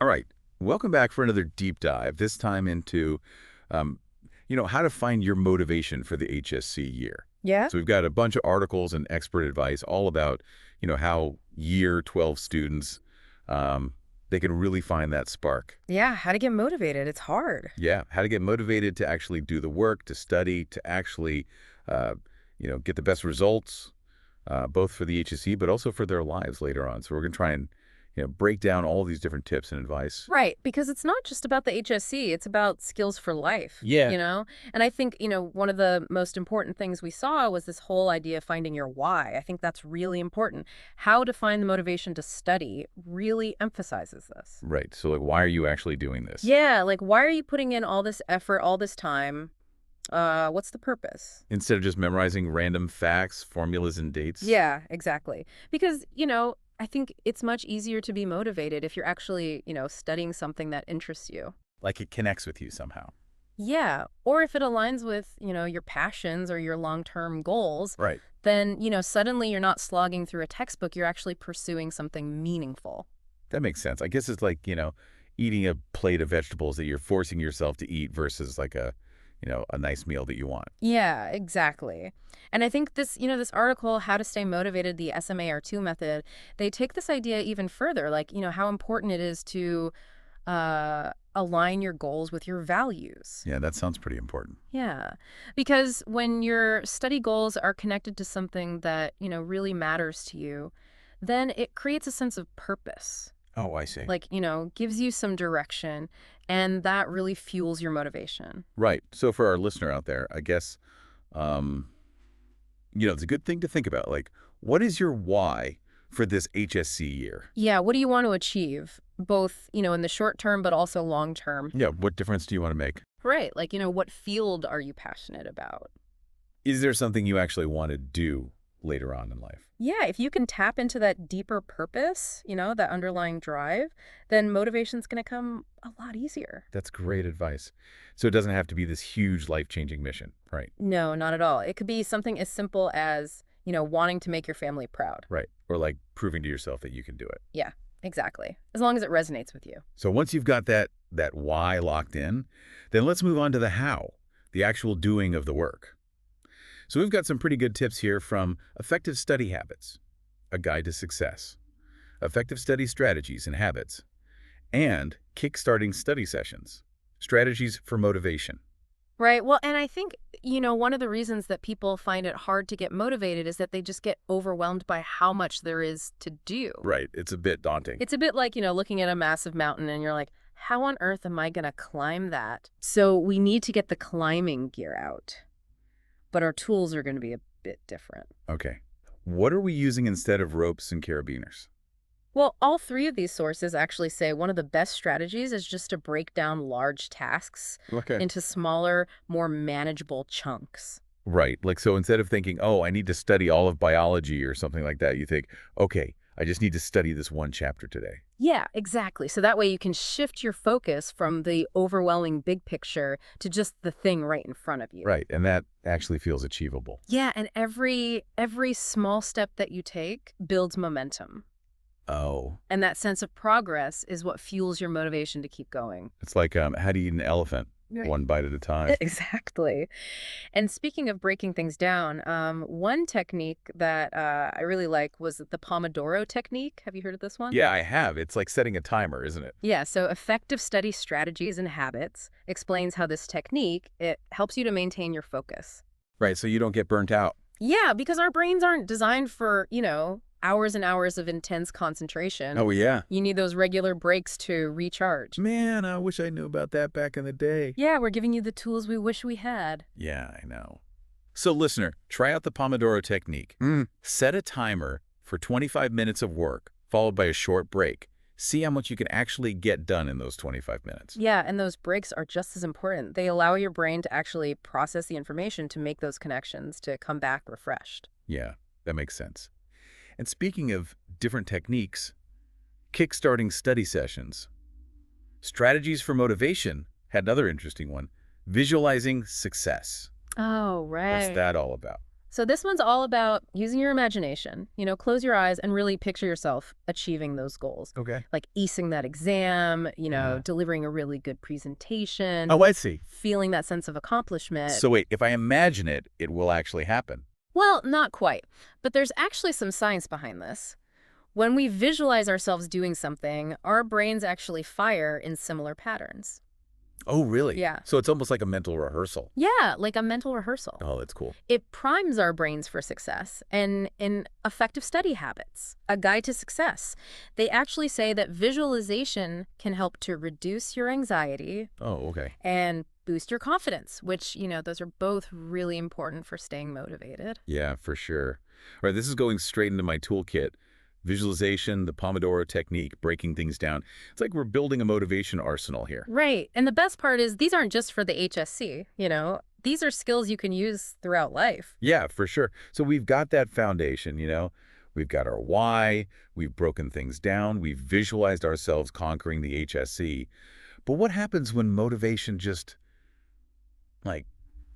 All right. Welcome back for another deep dive, this time into, um, how to find your motivation for the HSC year. Yeah? So we've got a bunch of articles and expert advice all about, how year 12 students, they can really find that spark. Yeah, how to get motivated. It's hard. Yeah, how to get motivated to actually do the work, to study, to actually, uh, get the best results, both for the HSC, but also for their lives later on. So we're going to try and, break down all these different tips and advice. Right, because it's not just about the HSC, it's about skills for life, Yeah. you know? And I think, one of the most important things we saw was this whole idea of finding your why. I think that's really important. How to find the motivation to study really emphasizes this. Right. So, like, why are you actually doing this? Yeah, like why are you putting in all this effort, all this time? What's the purpose? Instead of just memorizing random facts, formulas, and dates? Yeah, exactly. Because, I think it's much easier to be motivated if you're actually, studying something that interests you. Like it connects with you somehow. Yeah, or if it aligns with, your passions or your long-term goals, Right. then, suddenly you're not slogging through a textbook, you're actually pursuing something meaningful. That makes sense. I guess it's like, eating a plate of vegetables that you're forcing yourself to eat versus like a nice meal that you want. Yeah, exactly. And I think this article, How to Stay Motivated, the SMAR2 method, they take this idea even further, like, how important it is to align your goals with your values. Yeah, that sounds pretty important. Yeah, because when your study goals are connected to something that, really matters to you, then it creates a sense of purpose, Oh, I see. like, gives you some direction, and that really fuels your motivation. Right. So for our listener out there, I guess, um, it's a good thing to think about. Like, what is your why for this HSC year? Yeah, what do you want to achieve, both, in the short term, but also long term? Yeah, what difference do you want to make? Right, like, what field are you passionate about? Is there something you actually want to do later on in life? Yeah, if you can tap into that deeper purpose, that underlying drive, then motivation's going to come a lot easier. That's great advice. So it doesn't have to be this huge life-changing mission, right? No, not at all. It could be something as simple as, wanting to make your family proud. Right. Or like proving to yourself that you can do it. Yeah, exactly. As long as it resonates with you. So once you've got that why locked in, then let's move on to the how, the actual doing of the work. So we've got some pretty good tips here from Effective Study Habits, A Guide to Success, Effective Study Strategies and Habits, and Kickstarting Study Sessions, Strategies for Motivation. Right. Well, and I think, one of the reasons that people find it hard to get motivated is that they just get overwhelmed by how much there is to do. Right. It's a bit daunting. It's a bit like, looking at a massive mountain and you're like, how on earth am I going to climb that? So we need to get the climbing gear out, but our tools are going to be a bit different. Okay. What are we using instead of ropes and carabiners? Well, all three of these sources actually say one of the best strategies is just to break down large tasks Okay. into smaller, more manageable chunks. Right. Like, so instead of thinking, oh, I need to study all of biology or something like that, you think, okay, I just need to study this one chapter today. Yeah, exactly. So that way you can shift your focus from the overwhelming big picture to just the thing right in front of you. Right. And that actually feels achievable. Yeah, and every small step that you take builds momentum. Oh, And that sense of progress is what fuels your motivation to keep going. it's like how do you eat an elephant? Right. One bite at a time. Exactly. And speaking of breaking things down, one technique that I really like was the Pomodoro technique. Have you heard of this one? Yeah, I have. It's like setting a timer, isn't it? Yeah, so Effective Study Strategies and Habits explains how this technique, it helps you to maintain your focus. Right. So you don't get burnt out. Yeah, because our brains aren't designed for, hours and hours of intense concentration. Oh, yeah. You need those regular breaks to recharge. Man, I wish I knew about that back in the day. Yeah, we're giving you the tools we wish we had. Yeah, I know. So listener, try out the Pomodoro technique. Set a timer for 25 minutes of work, followed by a short break. See how much you can actually get done in those 25 minutes. Yeah, and those breaks are just as important. They allow your brain to actually process the information to make those connections, to come back refreshed. Yeah, that makes sense. And speaking of different techniques, kickstarting study sessions. Strategies for motivation had another interesting one. Visualizing success. Oh, What's right. that all about? So this one's all about using your imagination. Close your eyes and really picture yourself achieving those goals. Okay. Like acing that exam, Yeah. delivering a really good presentation, Oh, I see. feeling that sense of accomplishment. So wait, if I imagine it, it will actually happen. Well, not quite. But there's actually some science behind this. When we visualize ourselves doing something, our brains actually fire in similar patterns. Oh, really? Yeah. So it's almost like a mental rehearsal. Yeah, like a mental rehearsal. Oh, that's cool. It primes our brains for success. And in Effective Study Habits, A Guide to Success, they actually say that visualization can help to reduce your anxiety Oh, okay. and boost your confidence, which, those are both really important for staying motivated. Yeah, for sure. All right, this is going straight into my toolkit. Visualization, the Pomodoro technique, breaking things down. It's like we're building a motivation arsenal here. Right. And the best part is these aren't just for the HSC, These are skills you can use throughout life. Yeah, for sure. So we've got that foundation, We've got our why, we've broken things down, we've visualized ourselves conquering the HSC. But what happens when motivation just, like,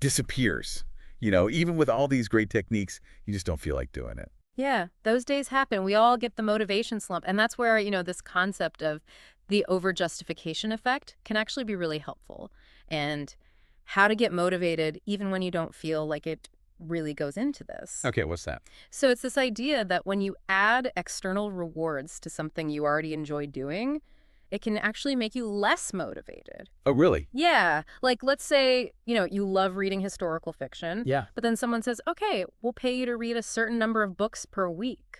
disappears? Even with all these great techniques, you just don't feel like doing it. Yeah, those days happen. We all get the motivation slump. And that's where, this concept of the over-justification effect can actually be really helpful. And how to get motivated even when you don't feel like it really goes into this. Okay, what's that? So it's this idea that when you add external rewards to something you already enjoy doing, it can actually make you less motivated. Oh, really? Yeah. Like, let's say, you love reading historical fiction. Yeah. But then someone says, okay, we'll pay you to read a certain number of books per week.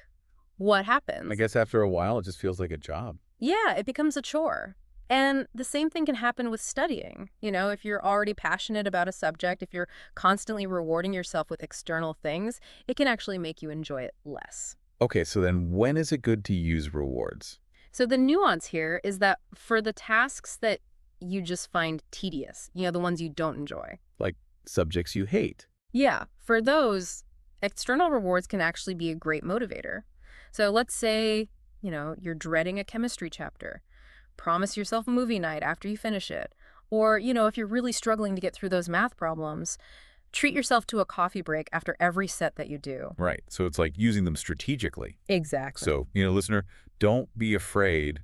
What happens? I guess after a while, it just feels like a job. Yeah, it becomes a chore. And the same thing can happen with studying. If you're already passionate about a subject, if you're constantly rewarding yourself with external things, it can actually make you enjoy it less. Okay, so then when is it good to use rewards? So the nuance here is that for the tasks that you just find tedious, the ones you don't enjoy. Like subjects you hate. Yeah, for those, external rewards can actually be a great motivator. So let's say, you're dreading a chemistry chapter. Promise yourself a movie night after you finish it. Or, if you're really struggling to get through those math problems, treat yourself to a coffee break after every set that you do. Right. So it's like using them strategically. Exactly. So, listener, don't be afraid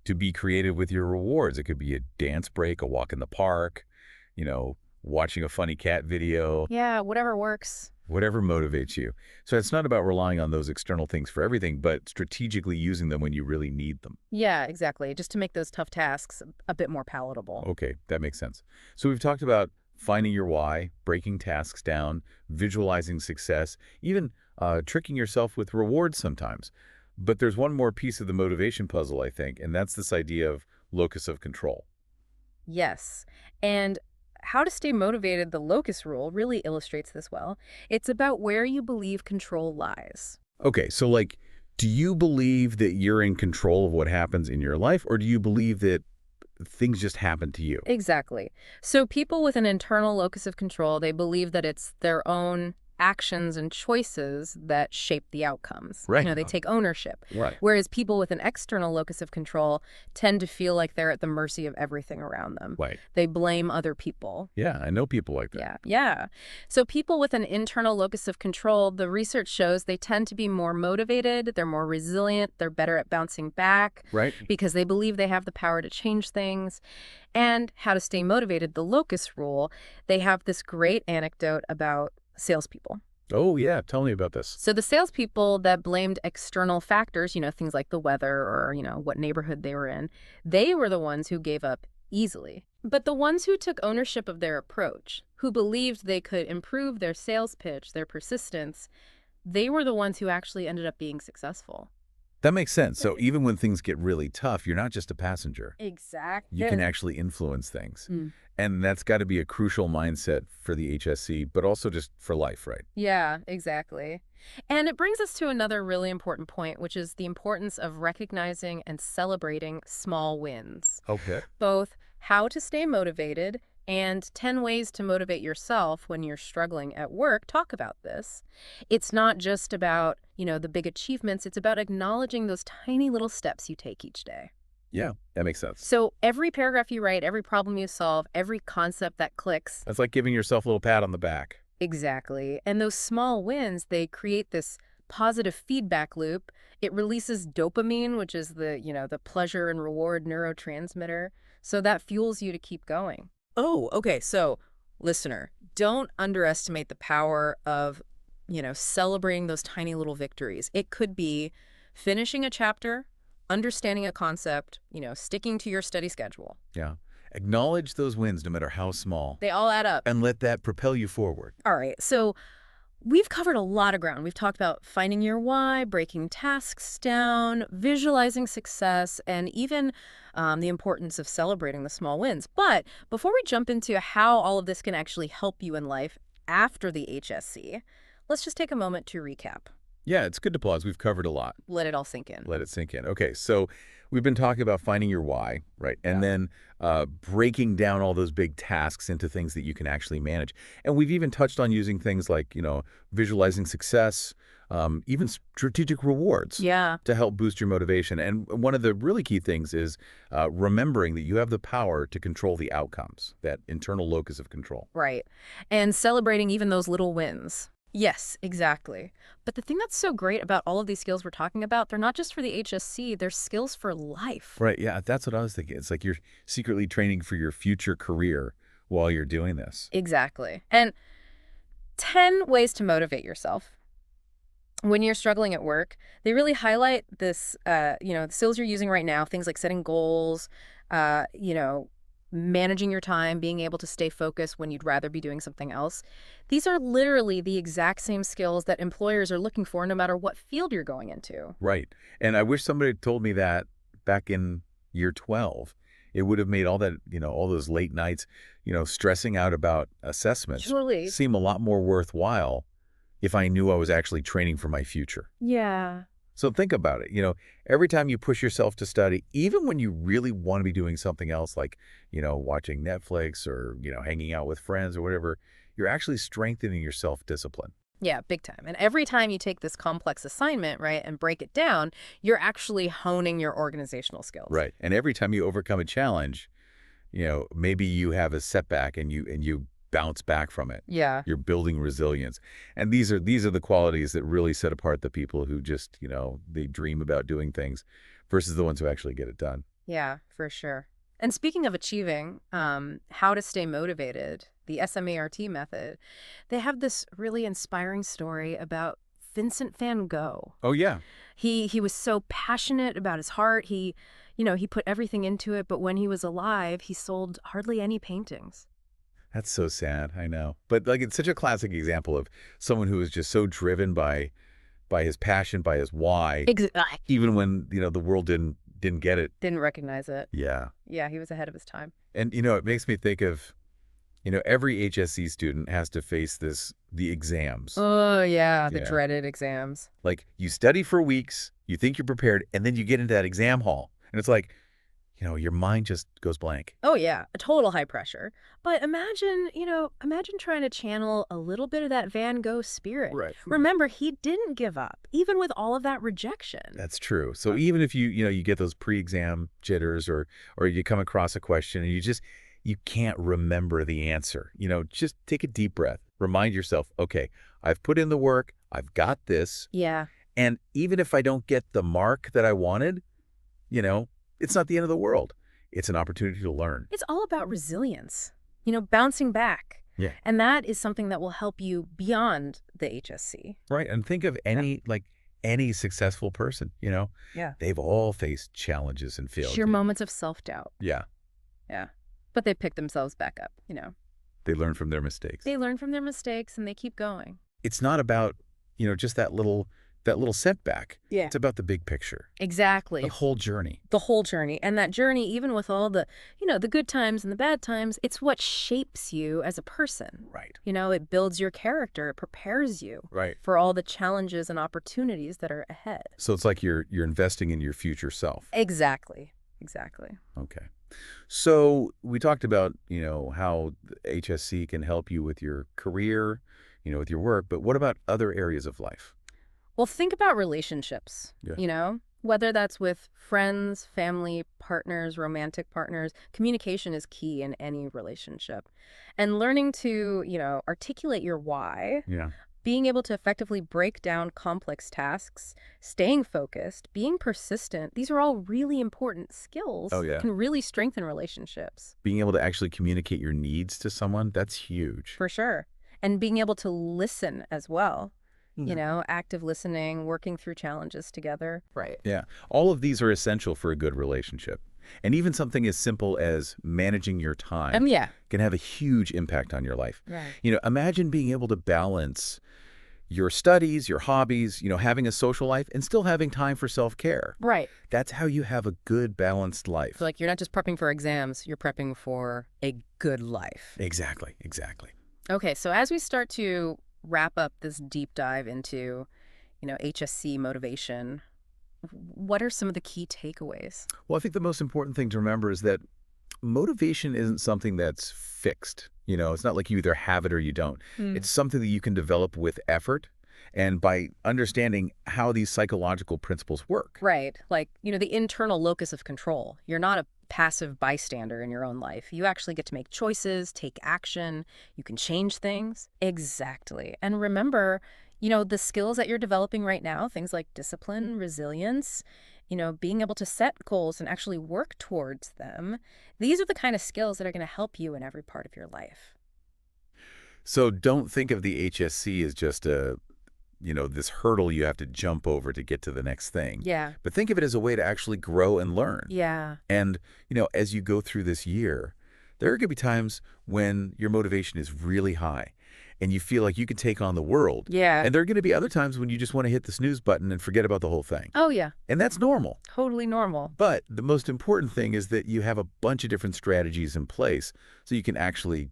to be creative with your rewards. It could be a dance break, a walk in the park, watching a funny cat video. Yeah, whatever works. Whatever motivates you. So it's not about relying on those external things for everything, but strategically using them when you really need them. Yeah, exactly. Just to make those tough tasks a bit more palatable. Okay, that makes sense. So we've talked about finding your why, breaking tasks down, visualizing success, even tricking yourself with rewards sometimes. But there's one more piece of the motivation puzzle, I think, and that's this idea of locus of control. Yes. And how to stay motivated, the locus rule, really illustrates this well. It's about where you believe control lies. Okay, so do you believe that you're in control of what happens in your life, or do you believe that things just happen to you? Exactly. So people with an internal locus of control, they believe that it's their own actions and choices that shape the outcomes. Right. They take ownership. Right. Whereas people with an external locus of control tend to feel like they're at the mercy of everything around them. Right. They blame other people. Yeah, I know people like that. Yeah. So people with an internal locus of control, the research shows they tend to be more motivated, they're more resilient, they're better at bouncing back. Right. Because they believe they have the power to change things. And how to stay motivated, the locus rule, they have this great anecdote about salespeople. Oh, yeah. Tell me about this. So the salespeople that blamed external factors, things like the weather or, what neighborhood they were in, they were the ones who gave up easily. But the ones who took ownership of their approach, who believed they could improve their sales pitch, their persistence, they were the ones who actually ended up being successful. That makes sense. So even when things get really tough, you're not just a passenger. Exactly. You can actually influence things. Mm. And that's got to be a crucial mindset for the HSC, but also just for life, right? Yeah, exactly. And it brings us to another really important point, which is the importance of recognizing and celebrating small wins. Okay. Both how to stay motivated and 10 ways to motivate yourself when you're struggling at work talk about this. It's not just about, the big achievements. It's about acknowledging those tiny little steps you take each day. Yeah, that makes sense. So every paragraph you write, every problem you solve, every concept that clicks. That's like giving yourself a little pat on the back. Exactly. And those small wins, they create this positive feedback loop. It releases dopamine, which is the pleasure and reward neurotransmitter. So that fuels you to keep going. Oh, okay. So, listener, don't underestimate the power of, celebrating those tiny little victories. It could be finishing a chapter, understanding a concept, sticking to your study schedule. Yeah. Acknowledge those wins, no matter how small, They all add up. and let that propel you forward. All right. So, we've covered a lot of ground. We've talked about finding your why, breaking tasks down, visualizing success, and even the importance of celebrating the small wins. But before we jump into how all of this can actually help you in life after the HSC, let's just take a moment to recap. Yeah, it's good to pause. We've covered a lot. Let it all sink in. Let it sink in. Okay, so we've been talking about finding your why, right? And Yeah. then breaking down all those big tasks into things that you can actually manage. And we've even touched on using things like, visualizing success, even strategic rewards Yeah, to help boost your motivation. And one of the really key things is remembering that you have the power to control the outcomes, that internal locus of control. right. And celebrating even those little wins. Yes, exactly. But the thing that's so great about all of these skills we're talking about, they're not just for the HSC, they're skills for life. Right, yeah, that's what I was thinking. It's like you're secretly training for your future career while you're doing this. Exactly. And 10 ways to motivate yourself when you're struggling at work. They really highlight this, the skills you're using right now, things like setting goals, uh, you know, managing your time, being able to stay focused when you'd rather be doing something else. These are literally the exact same skills that employers are looking for no matter what field you're going into. Right. And I wish somebody had told me that back in year 12. It would have made all that, all those late nights, stressing out about assessments Truly. seem a lot more worthwhile if I knew I was actually training for my future. Yeah. So think about it. Every time you push yourself to study, even when you really want to be doing something else like, watching Netflix or, hanging out with friends or whatever, you're actually strengthening your self-discipline. Yeah, big time. And every time you take this complex assignment, right, and break it down, you're actually honing your organizational skills. Right. And every time you overcome a challenge, maybe you have a setback and you bounce back from it. Yeah. You're building resilience. And these are the qualities that really set apart the people who just, they dream about doing things versus the ones who actually get it done. Yeah, for sure. And speaking of achieving, how to stay motivated, the SMART method, they have this really inspiring story about Vincent van Gogh. Oh, yeah. He was so passionate about his art. He put everything into it, but when he was alive, he sold hardly any paintings. That's so sad. I know. But like it's such a classic example of someone who is just so driven by his passion, by his why, Exactly. even when, the world didn't get it. Didn't recognize it. Yeah. Yeah, he was ahead of his time. And it makes me think of, every HSC student has to face the exams. Oh, yeah, the Yeah. dreaded exams. Like you study for weeks, you think you're prepared, and then you get into that exam hall. And it's like, your mind just goes blank. Oh, yeah, a total high pressure. But imagine trying to channel a little bit of that Van Gogh spirit. Right. Remember, he didn't give up, even with all of that rejection. That's true. So even if you get those pre-exam jitters or you come across a question and you can't remember the answer, just take a deep breath. Remind yourself, okay, I've put in the work, I've got this. Yeah, And even if I don't get the mark that I wanted, it's not the end of the world. It's an opportunity to learn. it's all about resilience, bouncing back. Yeah. And that is something that will help you beyond the HSC. Right. And think of any successful person, Yeah. they've all faced challenges and failures. Sheer moments of self-doubt. Yeah. Yeah. But they pick themselves back up, They learn from their mistakes. They learn from their mistakes and they keep going. It's not about, just that little setback. Yeah. It's about the big picture, Exactly. the whole journey. The whole journey. And that journey, even with all the, the good times and the bad times, it's what shapes you as a person. Right. It builds your character. It prepares you Right. for all the challenges and opportunities that are ahead. So it's like you're investing in your future self. Exactly. Exactly. Okay. So we talked about, how the HSC can help you with your career, with your work, but what about other areas of life? Well, think about relationships. Yeah. Whether that's with friends, family, partners, romantic partners, communication is key in any relationship. And learning to, articulate your why, Yeah. being able to effectively break down complex tasks, staying focused, being persistent, these are all really important Oh, skills that yeah. can really strengthen relationships. Being able to actually communicate your needs to someone, that's huge. For sure. And being able to listen as well, Yeah. active listening, working through challenges together. Right. Yeah. All of these are essential for a good relationship. And even something as simple as managing your time Yeah. can have a huge impact on your life. Right. Imagine being able to balance your studies, your hobbies, having a social life, and still having time for self-care. Right. That's how you have a good, balanced life. So, you're not just prepping for exams, you're prepping for a good life. Exactly, exactly. Okay, so as we start to wrap up this deep dive into, HSC motivation, what are some of the key takeaways? Well, I think the most important thing to remember is that motivation isn't something that's fixed. It's not like you either have it or you don't. It's something that you can develop with effort and by understanding how these psychological principles work. Right. Like, the internal locus of control. You're not a passive bystander in your own life. You actually get to make choices, take action. You can change things. Exactly. And remember, the skills that you're developing right now, things like discipline, resilience, being able to set goals and actually work towards them. These are the kind of skills that are going to help you in every part of your life. So don't think of the HSC as just this hurdle you have to jump over to get to the next thing. Yeah. But think of it as a way to actually grow and learn. Yeah. And, as you go through this year, there are going to be times when your motivation is really high and you feel like you can take on the world. Yeah. And there are going to be other times when you just want to hit the snooze button and forget about the whole thing. Oh, yeah. And that's normal. Totally normal. But the most important thing is that you have a bunch of different strategies in place so you can actually,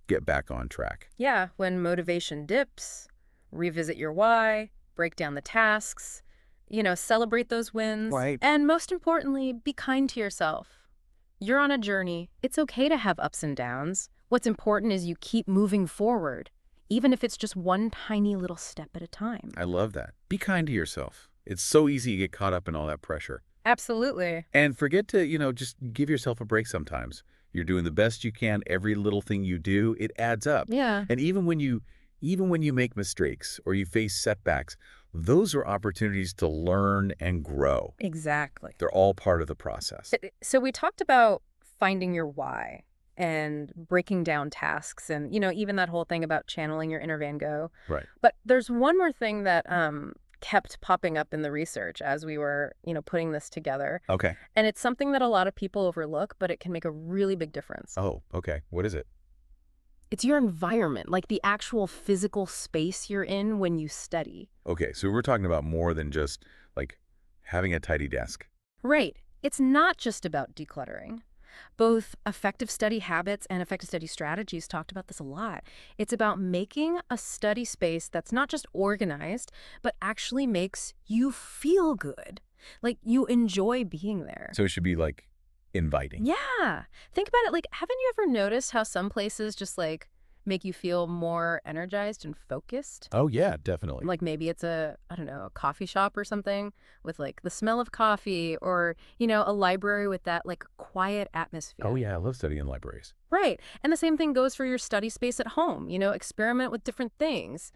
get back on track. Yeah. When motivation dips, revisit your why, break down the tasks, celebrate those wins. Right. And most importantly, be kind to yourself. You're on a journey. It's okay to have ups and downs. What's important is you keep moving forward, even if it's just one tiny little step at a time. I love that. Be kind to yourself. It's so easy to get caught up in all that pressure. Absolutely. And forget to, just give yourself a break sometimes. You're doing the best you can. Every little thing you do, it adds up. Yeah. And even when you make mistakes or you face setbacks, those are opportunities to learn and grow. Exactly. They're all part of the process. So we talked about finding your why and breaking down tasks and, even that whole thing about channeling your inner Van Gogh. Right. But there's one more thing that kept popping up in the research as we were, putting this together. Okay. And it's something that a lot of people overlook, but it can make a really big difference. Oh, okay. What is it? It's your environment, like the actual physical space you're in when you study. Okay, so we're talking about more than just, like, having a tidy desk. Right. It's not just about decluttering. Both effective study habits and effective study strategies talked about this a lot. It's about making a study space that's not just organized, but actually makes you feel good. Like you enjoy being there. So it should be, like, inviting. Yeah. Think about it. Like, haven't you ever noticed how some places just make you feel more energized and focused? Oh, yeah, definitely. Like maybe it's a coffee shop or something with the smell of coffee or, a library with that quiet atmosphere. Oh, yeah, I love studying in libraries. Right. And the same thing goes for your study space at home. Experiment with different things.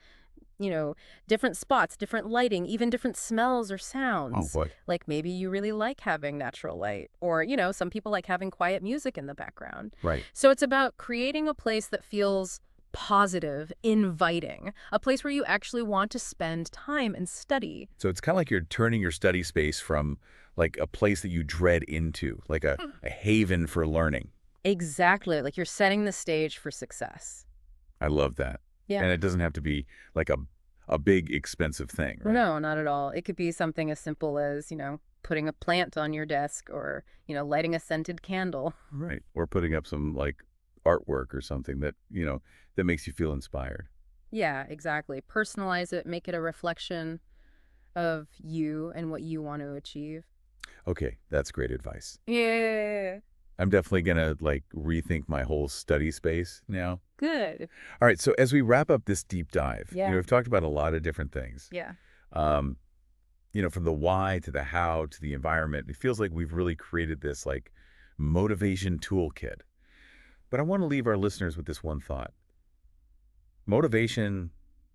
Different spots, different lighting, even different smells or sounds. Oh, boy. Like maybe you really like having natural light or, some people like having quiet music in the background. Right. So it's about creating a place that feels positive, inviting, a place where you actually want to spend time and study. So it's kind of like you're turning your study space from, like, a place that you dread into, like a haven for learning. Exactly. Like you're setting the stage for success. I love that. Yeah. And it doesn't have to be like a big expensive thing, right? No, not at all. It could be something as simple as, putting a plant on your desk or, lighting a scented candle. Right. Or putting up some like artwork or something that, that makes you feel inspired. Yeah, exactly. Personalize it, make it a reflection of you and what you want to achieve. Okay, that's great advice. Yeah. I'm definitely going to rethink my whole study space now. Good. All right, so as we wrap up this deep dive, Yeah. we've talked about a lot of different things. Yeah. Um, From the why to the how to the environment, it feels like we've really created this like motivation toolkit. But I want to leave our listeners with this one thought. Motivation,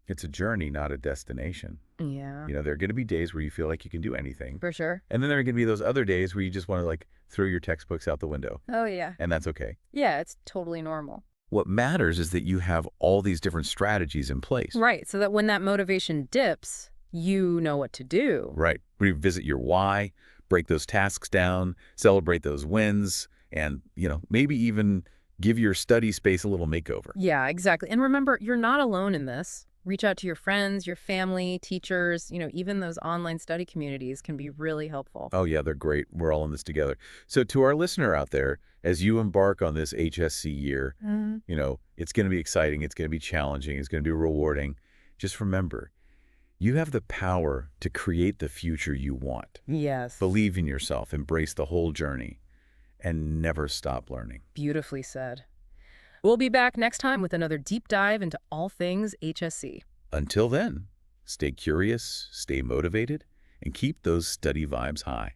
it's a journey, not a destination. Yeah, There are going to be days where you feel like you can do anything. for sure. And then there are going to be those other days where you just want to like throw your textbooks out the window. Oh, yeah. And that's okay. Yeah, it's totally normal. What matters is that you have all these different strategies in place. Right, so that when that motivation dips, you know what to do. Right. Revisit your why, break those tasks down, celebrate those wins, and, maybe even give your study space a little makeover. Yeah, exactly. And remember, you're not alone in this. Reach out to your friends, your family, teachers, even those online study communities can be really helpful. Oh, yeah, they're great. We're all in this together. So to our listener out there, as you embark on this HSC year, it's going to be exciting. It's going to be challenging. It's going to be rewarding. Just remember, you have the power to create the future you want. Yes. Believe in yourself, embrace the whole journey, and never stop learning. Beautifully said. We'll be back next time with another deep dive into all things HSC. Until then, stay curious, stay motivated, and keep those study vibes high.